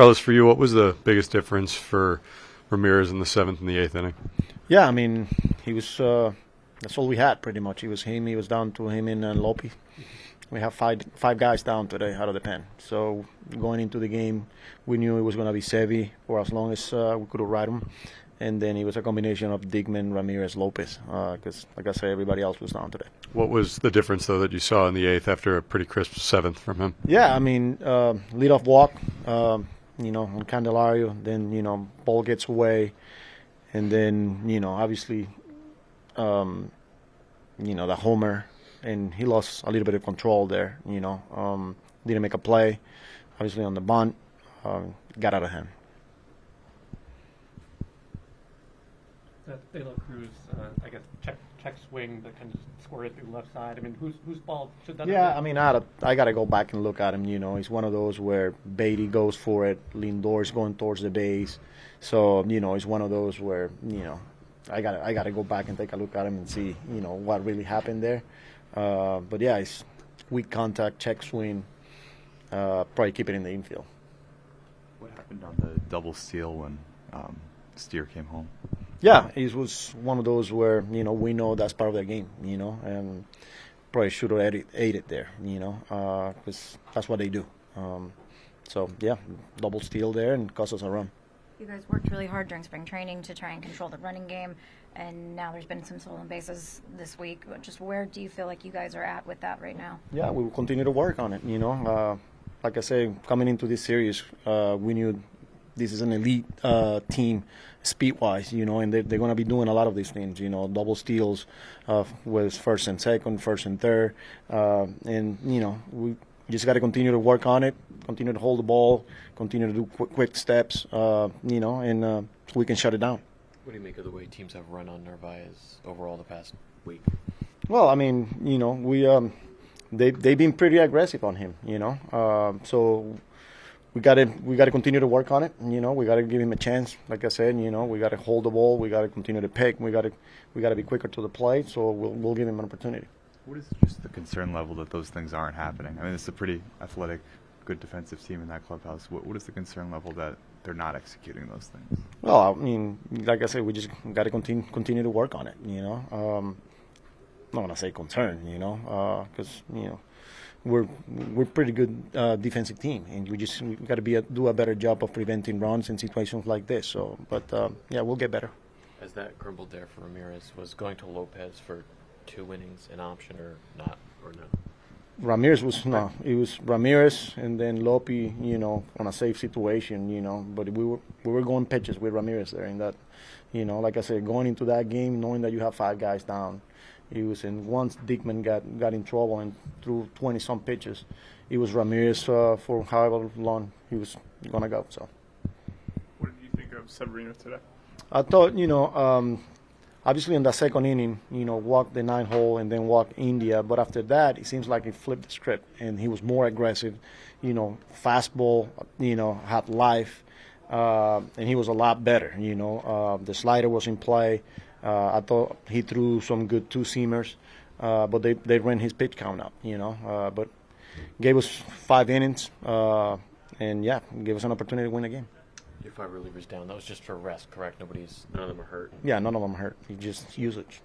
Carlos, for you, what was the biggest difference for Ramirez in the 7th and the 8th inning? Yeah, I mean, he was. That's all we had pretty much. He was him. He was down to him and Lopez. We have five guys down today out of the pen. So going into the game, we knew it was going to be Sevy for as long as we could ride him. And then it was a combination of Dickman, Ramirez, Lopez, because, like I said, everybody else was down today. What was the difference, though, that you saw in the 8th after a pretty crisp 7th from him? Yeah, I mean, leadoff walk, on Candelario. Then, ball gets away. And then, obviously, the homer. And he lost a little bit of control there, didn't make a play. Obviously on the bunt, got out of hand. De La Cruz, I guess, check swing that kind of squared through left side. I mean, whose ball should that? Yeah, I mean, I got to go back and look at him. He's one of those where Beatty goes for it, Lindor's going towards the base. So, it's one of those where, I got to go back and take a look at him and see, what really happened there. But yeah, it's weak contact, check swing, probably keep it in the infield. What happened on the double steal when Steer came home? Yeah, it was one of those where, we know that's part of their game, and probably should have ate it there, because that's what they do. So, yeah, double steal there and cost us a run. You guys worked really hard during spring training to try and control the running game, and now there's been some stolen bases this week. Just where do you feel like you guys are at with that right now? Yeah, we will continue to work on it, Like I say, coming into this series, we knew this is an elite team speed-wise, and they're going to be doing a lot of these things, double steals with first and second, first and third. And, we just got to continue to work on it, continue to hold the ball, continue to do quick steps, and so we can shut it down. What do you make of the way teams have run on Narvaez overall the past week? Well, I mean, they've been pretty aggressive on him, so we got to continue to work on it. We got to give him a chance. Like I said, we got to hold the ball. We got to continue to pick. We got to be quicker to the plate. So we'll give him an opportunity. What is just the concern level that those things aren't happening? I mean, it's a pretty athletic, good defensive team in that clubhouse. What is the concern level that they're not executing those things? Well, I mean, like I said, we just got to continue to work on it. I'm not gonna say concern, because we're pretty good defensive team, and we got to do a better job of preventing runs in situations like this. So, but yeah, we'll get better. As that crumbled there for Ramirez, was going to Lopez for 2 innings an option or not, or no? Ramirez was no. It was Ramirez and then Lopi, on a safe situation, But we were going pitches with Ramirez there, and that, like I said, going into that game, knowing that you have 5 guys down, it was. And once Dickman got in trouble and threw 20-some pitches, it was Ramirez for however long he was gonna go. So. What did you think of Severino today? I thought, obviously in the second inning, walked the 9-hole and then walked India. But after that, it seems like he flipped the script and he was more aggressive. Fastball, had life, and he was a lot better. The slider was in play. I thought he threw some good 2-seamers, but they ran his pitch count up. But gave us 5 innings, and yeah, gave us an opportunity to win the game. Your 5 relievers down. That was just for rest, correct? None of them are hurt. Yeah, none of them hurt. Just usage.